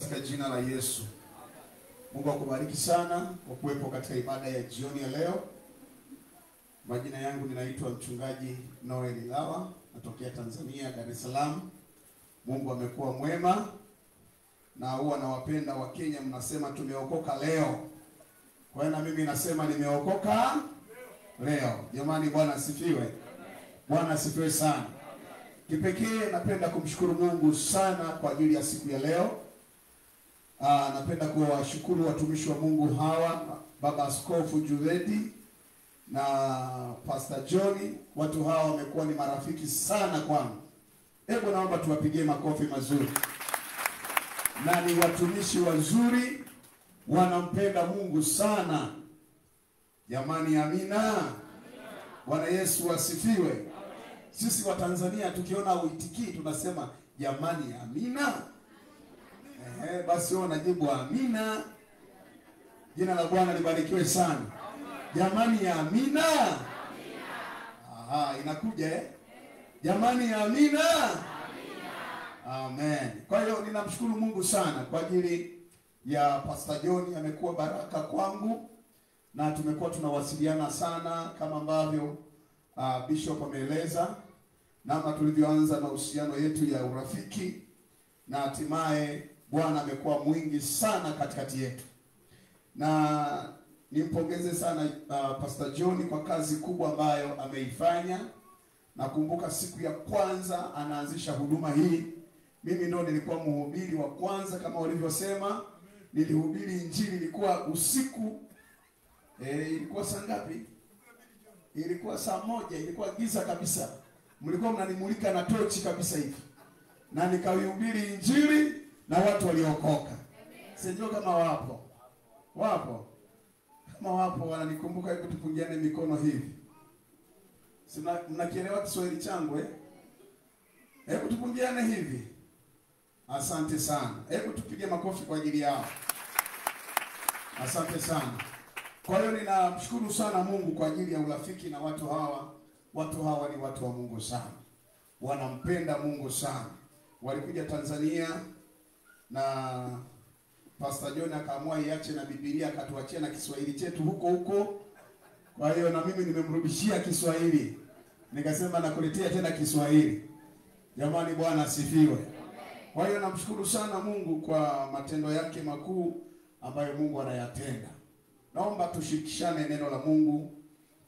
Katika jina la Yesu. Mungu akubariki sana kwa kuwepo katika ibada ya jioni ya leo. Majina yangu ninaitwa mchungaji Noel Lawa, natokea Tanzania, Dar es Salaam. Mungu amekuwa mwema na huwa nawapenda wa Kenya, mnasema tumeokoka leo. Kwa hiyo na mimi nasema nimeokoka leo. Jamani, Bwana asifiwe. Bwana asifiwe sana. Kipekee napenda kumshukuru Mungu sana kwa ajili ya siku ya leo. Napenda kuwashukuru watumishi wa Mungu hawa, Baba Askofu Juvedi na Pastor John. Watu hawa wamekuwa ni marafiki sana kwangu. Hebu naomba tuwapigie makofi mazuri. Na ni watumishi wazuri, wanampenda Mungu sana. Jamani, amina. Bwana Yesu asifiwe. Sisi wa Tanzania tukiona uitikii tunasema jamani, amina. Basi wao najibu amina. Jina la Bwana libarikiwe sana. Jamani, amina. Aha, inakuja Jamani, amina. Amen. Kwa hiyo ninamshukuru Mungu sana kwa ajili ya Pastor John, amekuwa baraka kwangu na tumekuwa tunawasiliana sana kama ambavyo Bishop ameeleza namna tulivyoanza mahusiano yetu ya urafiki, na hatimaye Bwana amekuwa mwingi sana katikati yetu. Na nimpongeze sana Pastor John kwa kazi kubwa ambayo ameifanya. Nakumbuka siku ya kwanza anaanzisha huduma hii, mimi ndo nilikuwa mhubiri wa kwanza kama walivyosema. Nilihubiri injili, ilikuwa usiku. Ilikuwa saa ngapi? Ilikuwa saa 1, ilikuwa giza kabisa. Mlikuwa mnanimulika na tochi kabisa hivi. Na nikahubiri injili na watu waliokoka. Sijui kama wapo. Wapo. Kama wapo wananikumbuka, hebu tupungiane mikono hivi. Mnakielewa Kiswahili changu Hebu tupungiane hivi. Asante sana. Hebu tupige makofi kwa ajili yao. Asante sana. Kwa hiyo ninamshukuru sana Mungu kwa ajili ya urafiki na watu hawa. Watu hawa ni watu wa Mungu sana. Wanampenda Mungu sana. Walikuja Tanzania na Pastor John akaamua iache na Biblia akatuachia na Kiswahili chetu huko huko. Kwa hiyo na mimi nimemrudishia Kiswahili. Nikasema nakuletea tena Kiswahili. Jamani, Bwana asifiwe. Kwa hiyo namshukuru sana Mungu kwa matendo yake makuu ambayo Mungu anayatenda. Naomba tushikishane neno la Mungu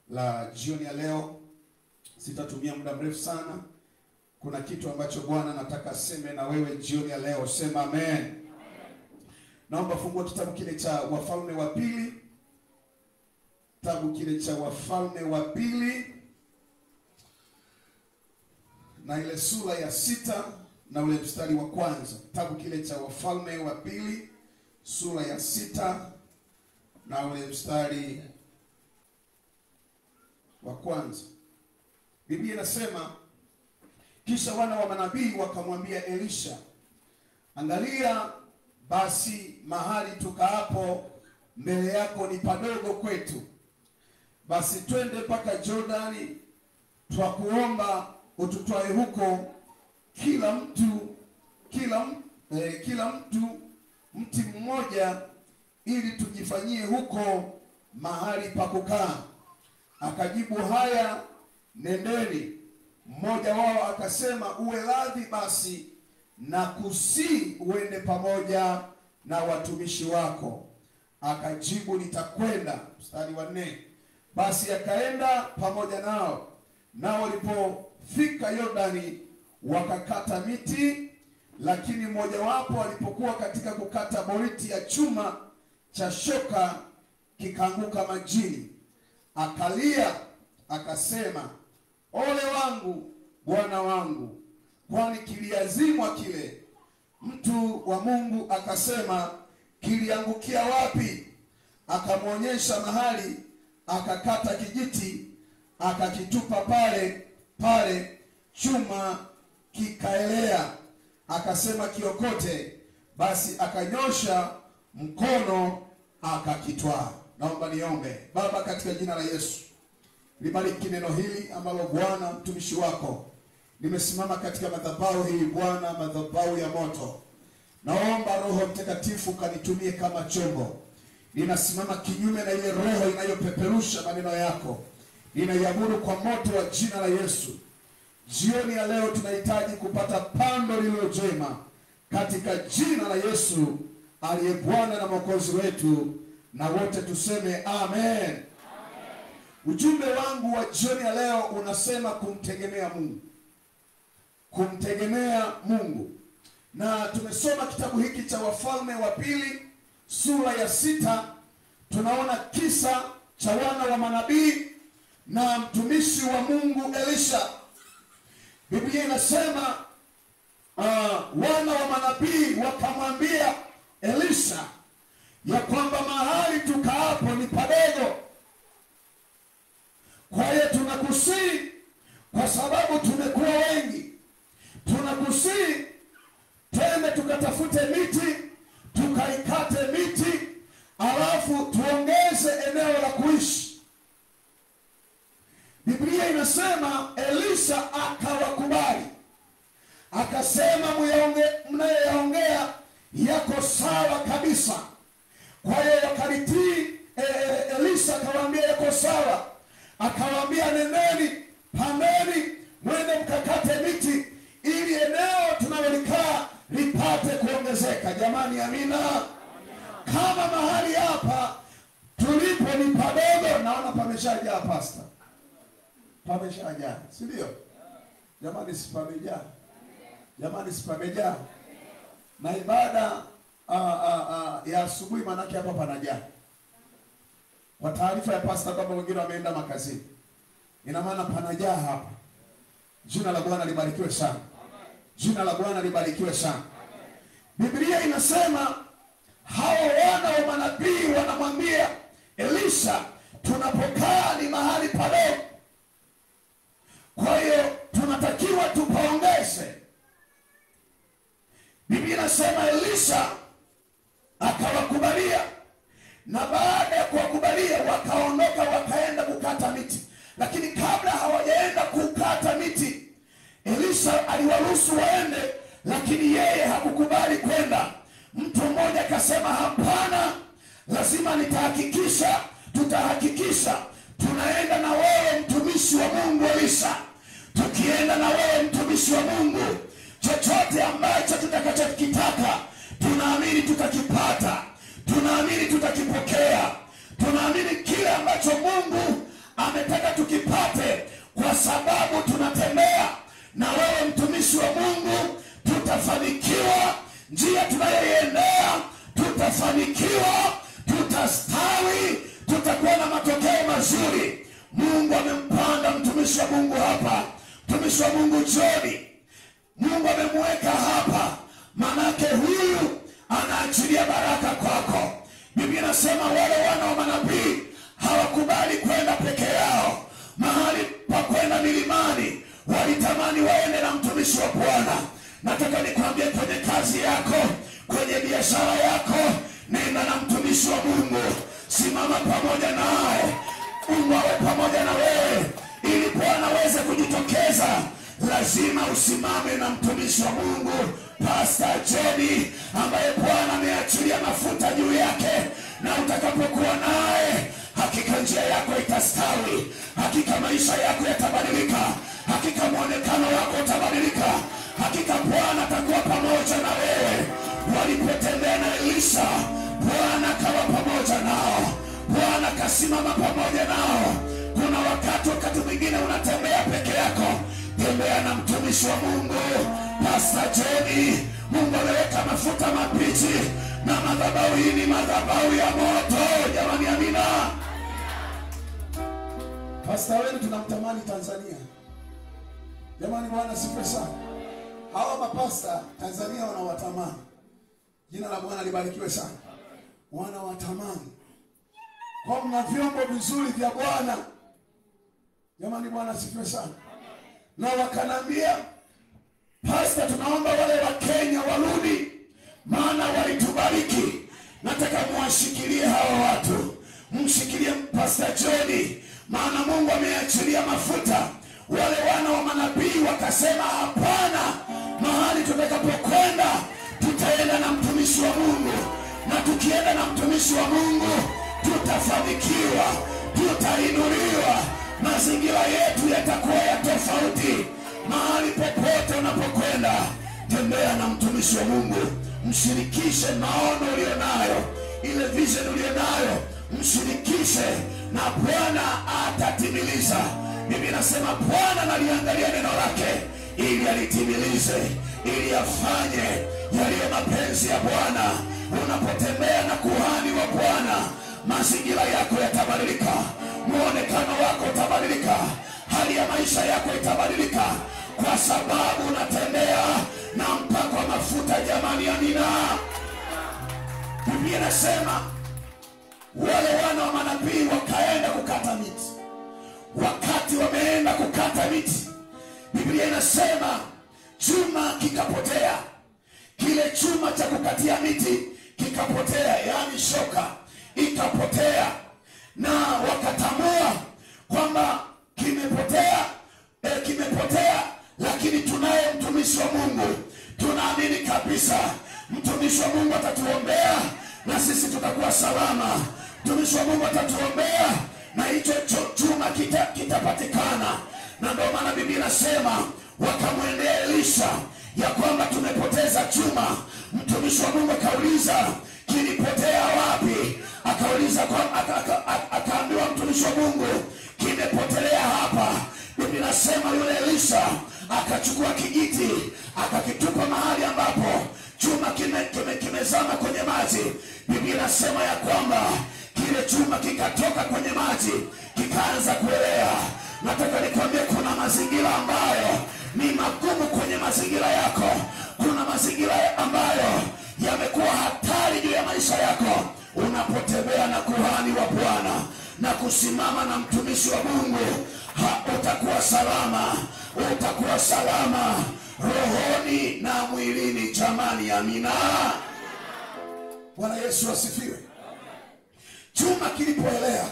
la jioni ya leo. Sitatumia muda mrefu sana. Kuna kitu ambacho Bwana nataka aseme na wewe jioni ya leo. Sema amen. Naomba fungua kitabu kile cha Wafalme wa Pili. Kitabu kile cha Wafalme wa Pili na ile sura ya 6 na ule mstari wa kwanza. Kitabu kile cha Wafalme wa Pili sura ya 6 na ule mstari wa kwanza. Biblia inasema, kisha wana wa manabii wakamwambia Elisha, angalia basi mahali tukaapo mbele yako ni padogo kwetu. Basi twende mpaka Jordani, twakuomba ututwae huko kila mtu mti mmoja, ili tujifanyie huko mahali pa kukaa. Akajibu, haya, nendeni. Mmoja wao akasema, uwe radhi basi na kusi uende pamoja na watumishi wako. Akajibu, nitakwenda. Mstari wa 4. Basi akaenda pamoja nao. Nao walipofika Yordani wakakata miti, lakini mmoja wapo alipokuwa katika kukata boriti ya chuma cha shoka kikaanguka majini. Akalia akasema, ole wangu bwana wangu, kwani kiliazimwa kile. Mtu wa Mungu akasema, kiliangukia wapi? Akamwonyesha mahali, akakata kijiti akakitupa pale, chuma kikaelea. Akasema, kiokote. Basi akanyosha mkono akakitwaa. Naomba niombe. Baba, katika jina la Yesu, libariki neno hili ambalo Bwana mtumishi wako nimesimama katika madhabahu hii Bwana, madhabahu ya moto. Naomba Roho Mtakatifu kanitumie kama chombo. Ninasimama kinyume na ile roho inayopeperusha maneno yako. Ninaiamuru kwa moto wa jina la Yesu. Jioni ya leo tunahitaji kupata pando lililo jema katika jina la Yesu aliye Bwana na Mwokozi wetu, na wote tuseme amen. Ujumbe wangu wa jioni ya leo unasema kumtegemea Mungu. Kumtegemea Mungu. Na tumesoma kitabu hiki cha Wafalme wa Pili sura ya 6. Tunaona kisa cha wana wa manabii na mtumishi wa Mungu Elisha. Biblia inasema wana wa manabii wakamwambia Elisha ya kwamba mahali tukaapo ni padogo. Kwa hiyo tunakusii, kwa sababu tumekuwa wengi, tunakusii twende tukatafute miti, tukaikate miti, alafu tuongeze eneo la kuishi. Biblia inasema Elisha akawakubali. Akasema mnayoyaongea yako sawa kabisa. Kwa hiyo wakalitii. Elisha akawaambia yako sawa. Akawaambia nendeni, pandeni, mwende mkakate miti ili eneo tunalolikaa lipate kuongezeka. Jamani, amina. Kama mahali hapa tulipo ni padogo, naona pameshajaa pastor. Pameshajaa, si ndio? Jamani, si pamejaa? Jamani, si pamejaa? Na ibada ya asubuhi manake hapa panajaa. Kwa taarifa ya pastor kama wengine wameenda makazini, ina maana panajaa hapa. Jina la Bwana libarikiwe sana. Jina la Bwana libarikiwe sana. Biblia inasema hao wana wa manabii wanamwambia Elisha, tunapokaa ni mahali padogo, kwa hiyo tunatakiwa tupaongeze. Biblia inasema Elisha akawakubalia, na baada ya kuwakubalia wakaondoka wakaenda kukata miti. Lakini kabla hawajaenda kukata miti, Elisha aliwaruhusu waende, lakini yeye hakukubali kwenda. Mtu mmoja akasema, hapana, lazima nitahakikisha, tutahakikisha tunaenda na wewe mtumishi wa Mungu Elisha. Tukienda na wewe mtumishi wa Mungu, chochote ambacho tutakachokitaka tunaamini tutakipata, tunaamini tutakipokea, tunaamini kile ambacho Mungu ametaka tukipate, kwa sababu tunatembea na wewe mtumishi wa Mungu. Tutafanikiwa njia tunayoiendea, tutafanikiwa, tutastawi, tutakuwa na matokeo mazuri. Mungu amempanda mtumishi wa Mungu hapa, mtumishi wa Mungu Joni. Mungu amemweka hapa, manake huyu anaachilia baraka kwako. Biblia inasema wale wana wa manabii hawakubali kwenda peke yao. Mahali pa kwenda milimani walitamani waende na mtumishi wa Bwana. Nataka nikwambie, kwenye kazi yako, kwenye biashara yako, nenda na mtumishi wa Mungu. Simama pamoja naye, Mungu awe pamoja na wewe, ili Bwana aweze kujitokeza. Lazima usimame na mtumishi wa Mungu Pastor Joni, ambaye Bwana ameachilia mafuta juu yake. Na utakapokuwa naye, hakika njia yako itastawi, hakika maisha yako yatabadilika, hakika muonekano wako utabadilika, hakika Bwana atakuwa pamoja na wewe. Walipotembea na Elisha, Bwana akawa pamoja nao, Bwana kasimama pamoja nao. Kuna wakati mwingine unatembea peke yako, tembea na mtumishi wa Mungu Pastor Joni. Mungu ameweka mafuta mabichi, na madhabahu hii ni madhabahu ya moto. Jamani, amina. Pastor wenu tunamtamani Tanzania. Jamani, Bwana sifiwe sana. Hawa mapasta Tanzania wanawatamani. Jina la Bwana libarikiwe sana. Wanawatamani. Kwa mna vyombo vizuri vya Bwana. Jamani, Bwana sifiwe sana. Na wakanambia, Pastor, tunaomba wale wa Kenya warudi, maana walitubariki. Nataka muwashikilie hawa watu. Mshikilie Pastor Joni, maana Mungu ameachilia mafuta. Wale wana wa manabii wakasema, hapana, mahali tutakapokwenda tutaenda na mtumishi wa Mungu, na tukienda na mtumishi wa Mungu tutafanikiwa, tutainuliwa, mazingira yetu yatakuwa ya tofauti. Mahali popote unapokwenda, tembea na mtumishi wa Mungu, mshirikishe maono ulionayo, ile vision ulionayo, mshirikishe na Bwana atatimiliza. Biblia inasema Bwana analiangalia neno lake ili alitimilize, ili afanye yaliyo mapenzi ya Bwana. Unapotembea na kuhani wa Bwana, mazingira yako yatabadilika, muonekano wako utabadilika, hali ya maisha yako itabadilika, kwa sababu unatembea na mpako wa mafuta. Jamani, amina. Biblia inasema wale wana wa manabii wakaenda kukata miti. Wakati wameenda kukata miti, Biblia inasema chuma kikapotea. Kile chuma cha kukatia miti kikapotea, yani shoka ikapotea, na wakatambua kwamba kimepotea, lakini tunaye mtumishi wa Mungu. Tunaamini kabisa mtumishi wa Mungu atatuombea na sisi tutakuwa salama. Mtumishi wa Mungu atatuombea na hicho chuma kitapatikana. Na ndio maana Biblia inasema wakamwendea Elisha ya kwamba tumepoteza chuma. Mtumishi wa Mungu akauliza kilipotea wapi? Akaambiwa mtumishi wa Mungu kimepotelea hapa. Biblia inasema yule Elisha akachukua kijiti akakitupa mahali ambapo chuma kimezama kwenye maji. Biblia inasema ya kwamba kile chuma kikatoka kwenye maji kikaanza kuelea. Nataka nikwambie kuna mazingira ambayo ni magumu kwenye mazingira yako. Kuna mazingira ambayo yamekuwa hatari juu ya maisha yako. Unapotembea na kuhani wa Bwana na kusimama na mtumishi wa Mungu, utakuwa salama. Utakuwa salama rohoni na mwilini. Jamani, amina. Bwana Yesu asifiwe. Chuma kilipoelea,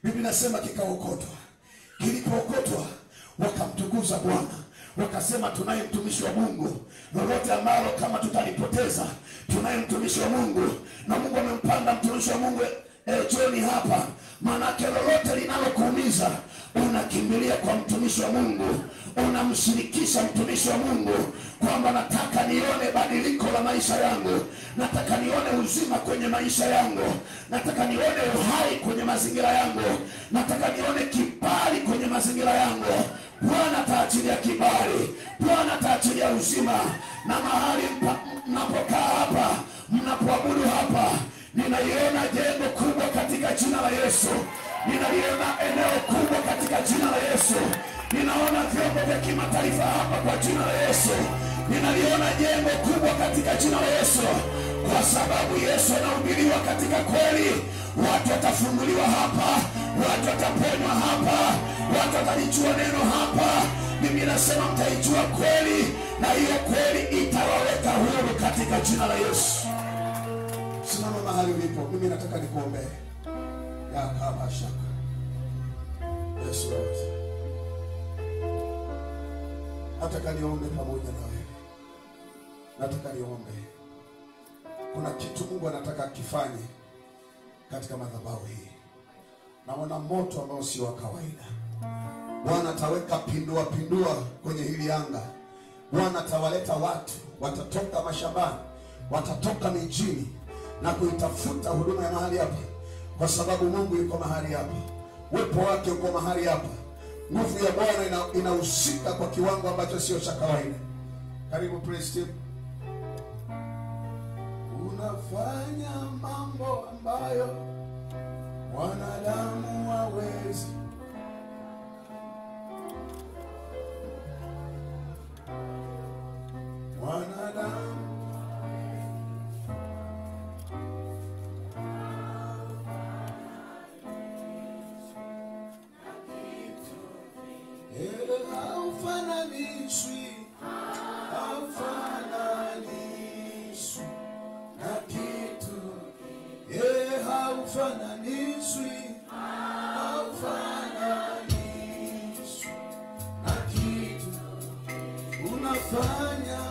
Biblia inasema kikaokotwa. Kilipookotwa wakamtukuza Bwana, wakasema tunaye mtumishi wa Mungu. Lolote ambalo kama tutalipoteza, tunaye mtumishi wa Mungu, na Mungu amempanda mtumishi wa Mungu John hapa. Manake lolote linalokuumiza unakimbilia kwa mtumishi wa Mungu, unamshirikisha mtumishi wa Mungu kwamba nataka nione badiliko la maisha yangu, nataka nione uzima kwenye maisha yangu, nataka nione uhai kwenye mazingira yangu, nataka nione kibali kwenye mazingira yangu. Bwana ataachilia kibali, Bwana ataachilia uzima. Na mahali mnapokaa hapa, mnapoabudu hapa, ninaiona jengo kubwa katika jina la Yesu. Ninaliona eneo kubwa katika jina la Yesu. Ninaona vyombo vya kimataifa hapa kwa jina la Yesu. Ninaliona jengo kubwa katika jina la Yesu, kwa sababu Yesu anahubiriwa katika kweli. Watu watafunguliwa hapa, watu wataponywa hapa, watu watalijua neno hapa. Biblia inasema mtaijua kweli, na hiyo kweli itawaweka huru katika jina la Yesu. Simama mahali ulipo, mimi nataka nikuombee. Ya kama shaka. Yes, Lord. Nataka niombe pamoja na wewe. Nataka niombe. Kuna kitu Mungu anataka kifanye katika madhabahu hii. Naona moto ambao si wa kawaida. Bwana ataweka pindua kwenye hili anga. Bwana atawaleta watu, watatoka mashambani, watatoka mijini na kuitafuta huduma ya mahali hapa, kwa sababu Mungu yuko mahali hapa. Uwepo wake uko mahali hapa. Nguvu ya Bwana inahusika kwa kiwango ambacho sio cha kawaida. Karibu praise team. Unafanya mambo ambayo wanadamu hawezi. Wanadamu haufananishwi na kitu. Haufananishwi na kitu. Unafanya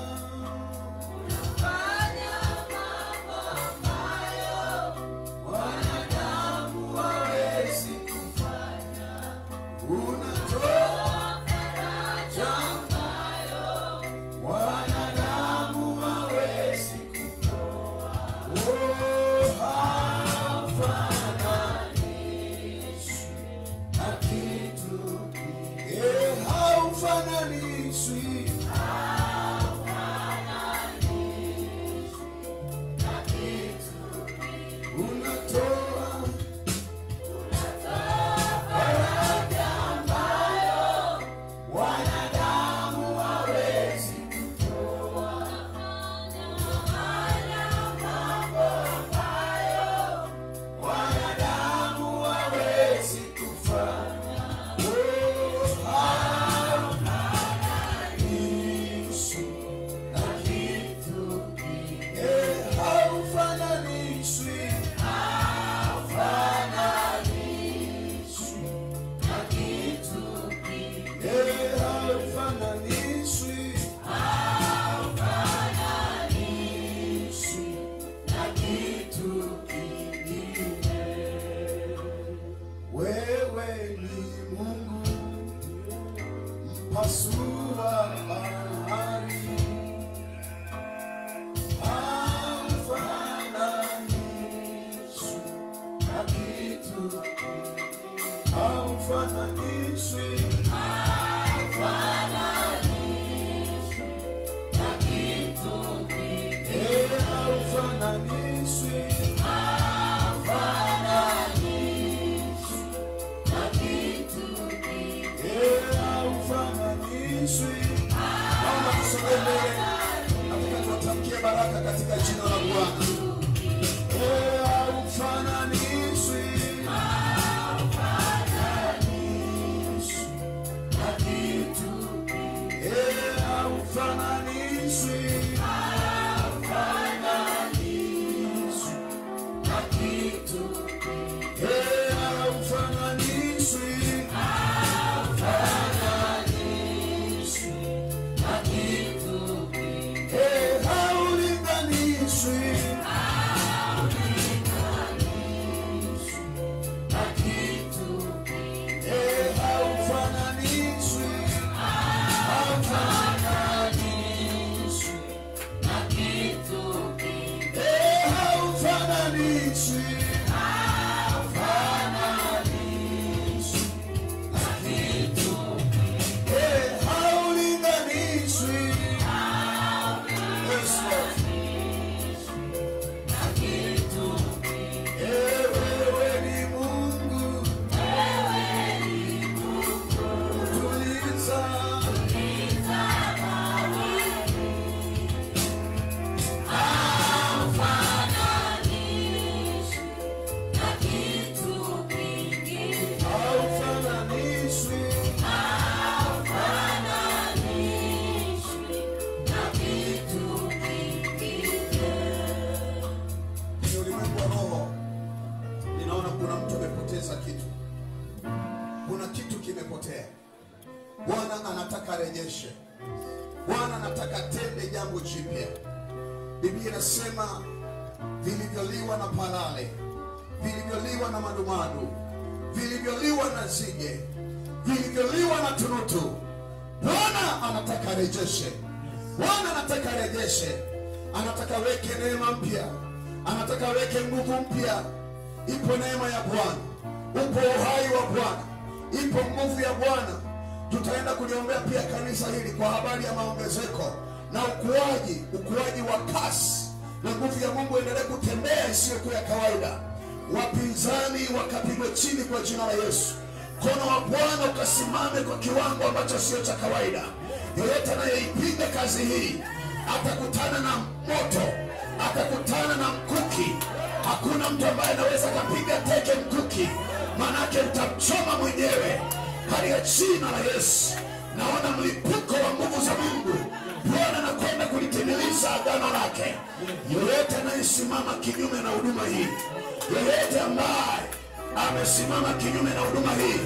Baraka katika jina la Bwana. Kuna kitu kimepotea. Bwana anataka rejeshe. Bwana anataka tende jambo jipya. Biblia inasema vilivyoliwa na parale, vilivyoliwa na madumadu, vilivyoliwa na nzige, vilivyoliwa na tunutu, Bwana anataka rejeshe. Bwana anataka rejeshe. Anataka weke neema mpya. Anataka weke nguvu mpya. Ipo neema ya Bwana. Upo uhai wa Bwana. Ipo nguvu ya Bwana. Tutaenda kuliombea pia kanisa hili kwa habari ya maongezeko na ukuaji wa kasi, na nguvu ya Mungu endelee kutembea isiyo ya kawaida. Wapinzani wakapigwe chini kwa jina la Yesu. Mkono wa Bwana ukasimame kwa kiwango ambacho sio cha kawaida. Yeyote anayeipinga kazi hii atakutana na moto, atakutana na mkuki. Hakuna mtu ambaye anaweza kupiga teke mkuki, manake utamchoma mwenyewe. Katika jina la Yesu naona mlipuko wa nguvu za Mungu. Bwana anakwenda kulitimiliza agano lake. Yeyote anayesimama kinyume na huduma hii, yeyote ambaye amesimama kinyume na huduma hii,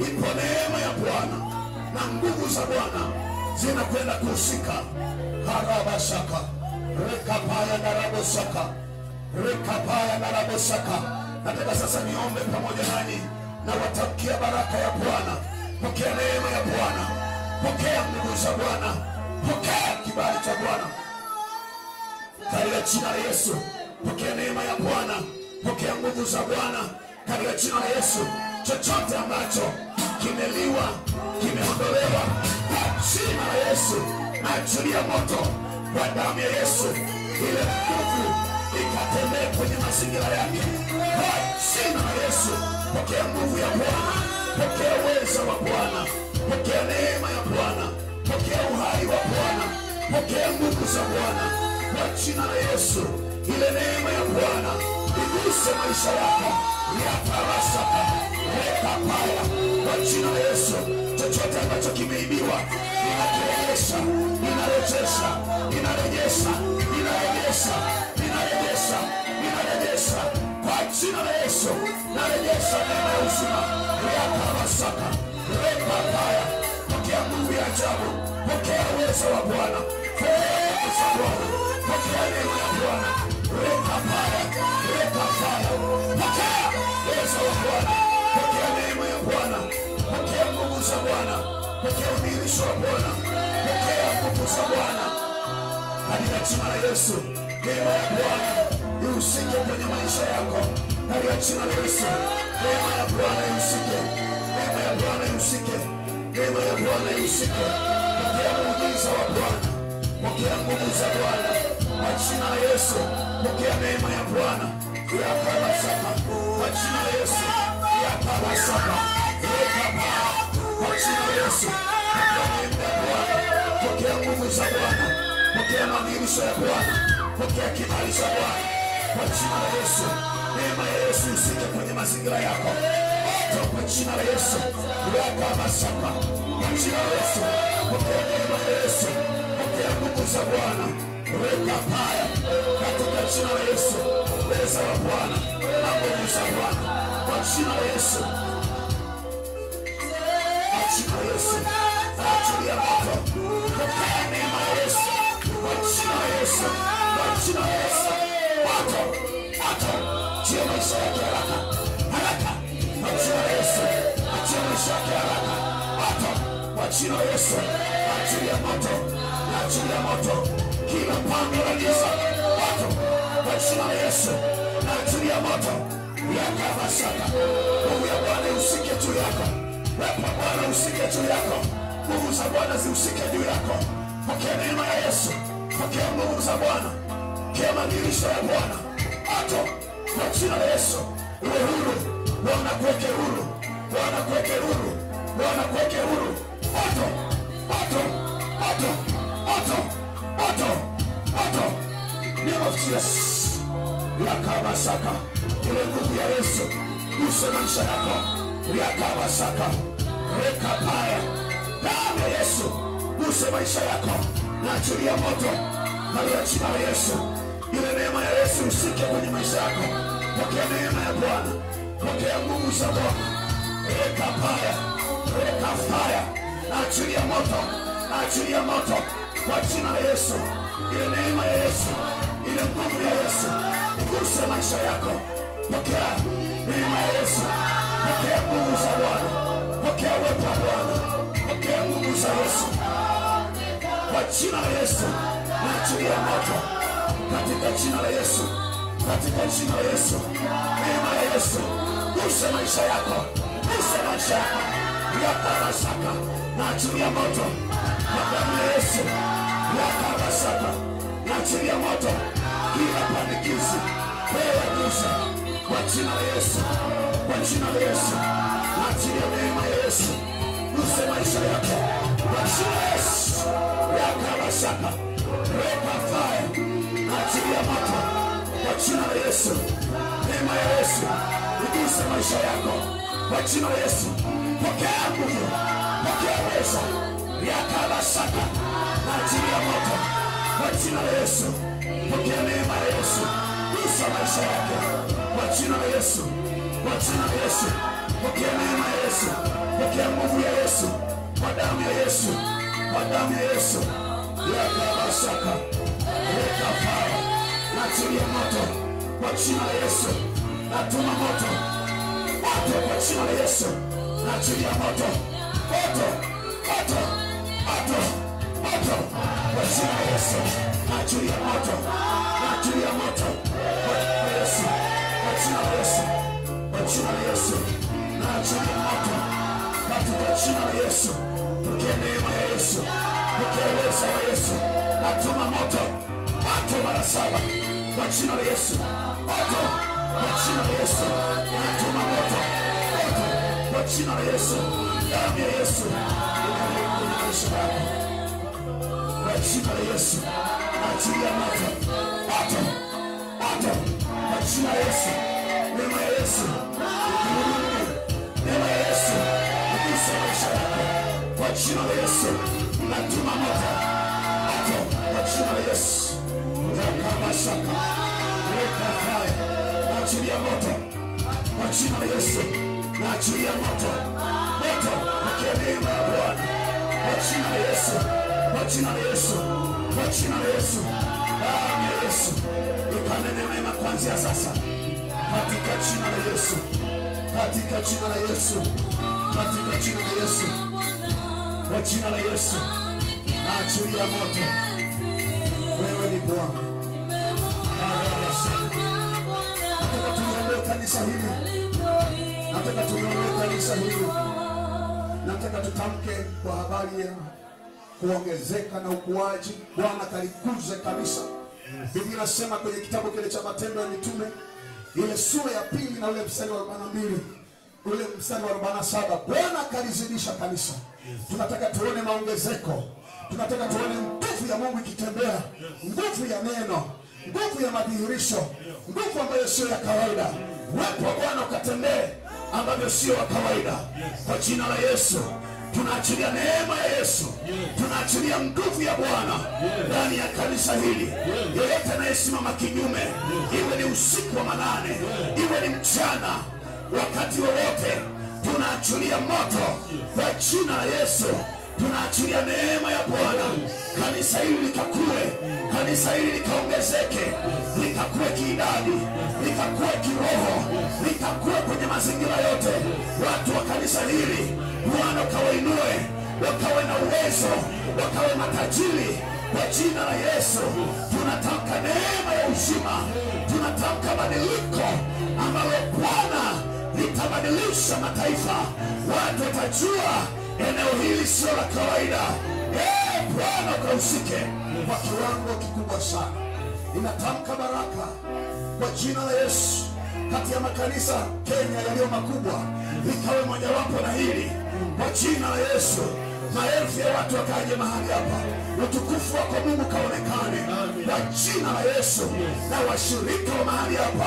ipo neema ya Bwana na nguvu za Bwana zinakwenda kuhusika. Karabashaka rekapaya narabosaka rekapaya narabosaka. Nataka sasa niombe pamoja nanyi na watamkia baraka ya Bwana. Pokea neema ya Bwana, pokea nguvu za Bwana, pokea kibali cha Bwana katika jina la Yesu. Pokea neema ya Bwana, pokea nguvu za Bwana katika jina la Yesu. Chochote ambacho kimeliwa, kimeondolewa kwa jina la Yesu, achilia moto kwa damu ya Yesu. Ile nguvu ikatembee kwenye mazingira yake kwa jina la Yesu. Pokea nguvu ya Bwana, pokea uwezo wa Bwana, pokea neema ya Bwana, pokea uhai wa Bwana, pokea nguvu za Bwana kwa jina la Yesu. Ile neema ya Bwana iguse maisha yako. Yatarasaka rekapaya kwa jina la Yesu. Chochote ambacho kimeibiwa inarejesha, inarejesha, inarejesha, inarejesha, inarejesha, inarejesha kwa jina la Yesu. Narejesha neema ya uzima. Yatarasaka rekapaya. Pokea nguvu ya ajabu, pokea uwezo wa Bwana, pokea neema ya Bwana. Rekapaya, rekapaya. Pokea uwezo wa Bwana, pokea neema ya Bwana, pokea nguvu za Bwana, pokea udhihirisho wa Bwana, pokea nguvu za Bwana katika jina la Yesu. Neema ya Bwana ihusike kwenye maisha yako. katika jina la Yesu. Neema ya Bwana ihusike, neema ya Bwana ihusike, neema ya Bwana ihusike. Pokea muujiza wa Bwana, pokea nguvu za Bwana kwa jina la Yesu. Pokea neema ya Bwana ya kama saba kwa jina la Yesu, ya kama saba kwa jina la Yesu. Pokea neema ya Bwana, pokea nguvu za Bwana, pokea madhihirisho ya Bwana, pokea kibali cha Bwana kwa jina la Yesu. Neema ya Yesu isike kwenye mazingira yako kwa jina la Yesu. Ya kama saba kwa jina la Yesu. Pokea neema ya Yesu, pokea nguvu za Bwana. Weka paya katika jina la Yesu. Uweza wa Bwana na nguvu za Bwana kwa jina la Yesu. Kwa jina la Yesu. Achilia moto. Pokea neema ya Yesu kwa jina la Yesu. Kwa jina la Yesu. Moto. Moto. Achia maisha yake haraka. Haraka. Kwa jina la Yesu. Achia maisha yake haraka. Moto. Kwa jina la Yesu. Achilia moto. Achilia moto. Kila pango la giza. Moto. Kwa jina la Yesu. Achilia moto. Ya kama saka. Nguvu ya Bwana usike juu yako. Wepo Bwana usike juu yako. Nguvu za Bwana ziusike juu yako. Pokea neema ya Yesu. Pokea nguvu za Bwana. Pokea madhihirisho ya Bwana. Moto. Kwa jina la Yesu. Uwe huru. Bwana kuweke huru. Bwana kuweke huru. Bwana kuweke huru. Moto. Moto. Moto. Moto. Moto. Moto. Name of Jesus. Yakaba saka. Ile nguvu ya Yesu. Guse maisha yako. Yakaba saka. Reka paya. Damu ya Yesu. Guse maisha yako. Na achilia moto. Katika jina la Yesu. Ile neema ya Yesu usike kwenye maisha yako. Pokea neema ya Bwana. Pokea nguvu za Bwana. Reka paya. Reka paya. Na achilia moto. Na achilia moto. Kwa jina la Yesu. Ile neema ya Yesu. Ile nguvu ya Yesu. Guse maisha yako. Pokea neema ya Yesu. Pokea nguvu za Bwana. Pokea uwepo wa Bwana. Pokea nguvu za Yesu. Kwa jina la Yesu. Na achilia moto. Katika jina la Yesu. Katika jina la Yesu. Neema ya Yesu. Guse maisha yako. Guse maisha yako. Yakaba saka. Na achilia moto. Kwa damu ya Yesu. Yakaba saka. Na achilia moto. Kila panikizi. Wewe giza. Kwa jina la Yesu. Kwa jina la Yesu. Na achilia neema ya Yesu. Guse maisha yako. Kwa jina la Yesu. Yakaba saka. Reka fire. Na achilia moto. Kwa jina la Yesu. Neema ya Yesu. Guse maisha yako. Kwa jina la Yesu. Pokea nguvu. Pokea uweza. Yakaba saka. Na achilia moto. Kwa jina la Yesu. Pokea neema ya Yesu. Gusa maisha yake. Kwa jina la Yesu. Kwa jina la Yesu. Pokea neema ya Yesu. Pokea nguvu ya Yesu. Kwa damu ya Yesu. Kwa damu ya Yesu. Yakaba saka. Reka fire. Na achilia moto. Kwa jina la Yesu. Natuma moto. Moto kwa jina la Yesu. Na achilia moto. Moto. Moto. Moto. Moto. Kwa jina la Yesu. Na achilia moto. Na achilia moto. Kwa jina la Yesu. Kwa jina la Yesu. Kwa jina la Yesu. Na achilia moto. Katika jina la Yesu. Pokea neema ya Yesu. Pokea uweza wa Yesu. Natuma moto. Moto mara saba. Kwa jina la Yesu. Moto. Kwa jina la Yesu. Natuma moto. Moto. Kwa jina la Yesu. Damu ya Yesu. Kwenye maisha yako. Kwa jina la Yesu. Achilia moto. Moto. Moto. Kwa jina la Yesu. Neema ya Yesu. Neema ya Yesu. Guse maisha yako. Kwa jina la Yesu. Natuma moto. Moto. Kwa jina la Yesu. Yakaba saka. Reka fire. Achilia moto. Kwa jina la Yesu. Na achilia moto. Moto. Pokea neema ya Bwana. Kwa jina la Yesu. Kwa jina la Yesu. Kwa jina la Yesu. Damu ya Yesu. Ikanene mema kuanzia sasa. Katika jina la Yesu. Katika jina la Yesu. Katika jina la Yesu. Kwa jina la Yesu. Na achilia moto. Wewe ni Bwana. Nataka tuombe kanisa kanisa hili. Nataka tutamke kwa habari ya kuongezeka na ukuaji. Bwana kalikuze kanisa. Biblia inasema kwenye kitabu kile cha Matendo ya Mitume ile sura ya 2 na ule mstari wa 42, ule mstari wa 47, Bwana kalizidisha kanisa. Tunataka tuone maongezeko. Tunataka tuone nguvu ya Mungu ikitembea, nguvu ya neno, nguvu ya madhihirisho, nguvu ambayo sio ya kawaida. Uwepo wa Bwana ukatembee ambavyo sio wa kawaida. Kwa jina la Yesu tunaachilia neema ya Yesu, tunaachilia nguvu ya Bwana ndani ya kanisa hili. Yeyote anayesimama kinyume, iwe ni usiku wa manane, iwe ni mchana, wakati wowote, tunaachilia moto kwa jina la Yesu. Tunaachilia neema ya Bwana. Kanisa hili likakue, kanisa hili likaongezeke, likakue kiidadi, likakue kiroho, likakue kwenye mazingira yote. Watu wa kanisa hili Bwana ukawainue, wakawe na uwezo, wakawe matajiri kwa jina la Yesu. Tunatamka neema ya uzima, tunatamka badiliko ambalo Bwana litabadilisha mataifa. Watu watajua eneo hili sio la kawaida. Bwana ukahusike kwa kiwango kikubwa sana. Ninatamka baraka kwa jina la Yesu kati ya makanisa Kenya yaliyo makubwa, likawe mojawapo na hili kwa jina la Yesu. Maelfu ya watu wakaje mahali hapa, utukufu wako Mungu kaonekane kwa jina la Yesu. Na washirika wa mahali hapa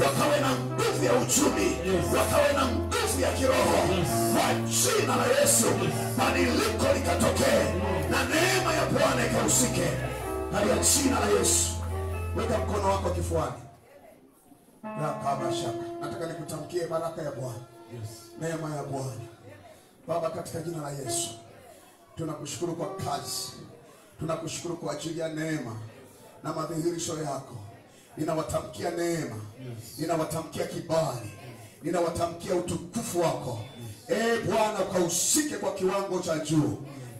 wakawe na nguvu ya uchumi, wakawe na nguvu ya kiroho kwa jina la Yesu. Badiliko likatokee na neema ya Bwana ikahusike katika jina la Yesu. Weka mkono wako kifuani. Nataka nikutamkie baraka ya Bwana, neema ya Bwana. Baba, katika jina la Yesu tunakushukuru kwa kazi, tunakushukuru kwa ajili ya neema na madhihirisho yako. Ninawatamkia neema, ninawatamkia kibali, ninawatamkia utukufu wako. Bwana ukahusike kwa kiwango cha juu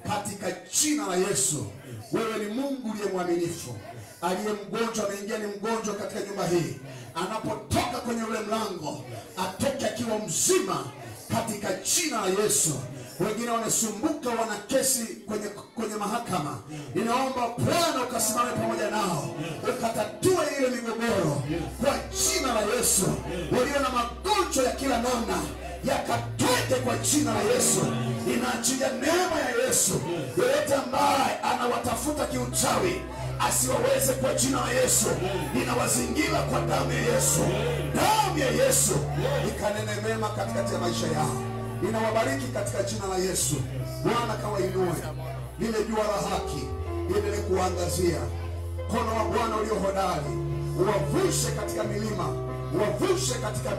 katika jina la Yesu. Wewe ni Mungu uliye mwaminifu. Aliye mgonjwa anaingia ni mgonjwa katika nyumba hii, anapotoka kwenye ule mlango atoke akiwa mzima katika jina la Yesu. Wengine wanasumbuka, wana kesi kwenye mahakama, ninaomba Bwana ukasimame pamoja nao, ukatatue ile migogoro kwa jina la Yesu. Walio na magonjwa ya kila namna yakatweke kwa jina la Yesu. Ninaachilia neema ya Yesu. Yeyote ambaye anawatafuta kiuchawi asiwaweze kwa jina la Yesu. Ninawazingira kwa damu ya Yesu. Damu ya Yesu ikanene mema katikati ya maisha yao. Ninawabariki katika jina la Yesu. Bwana kawainue, lile jua la haki liendelee kuangazia. Mkono wa Bwana ulio hodari uwavushe katika milima, uwavushe katika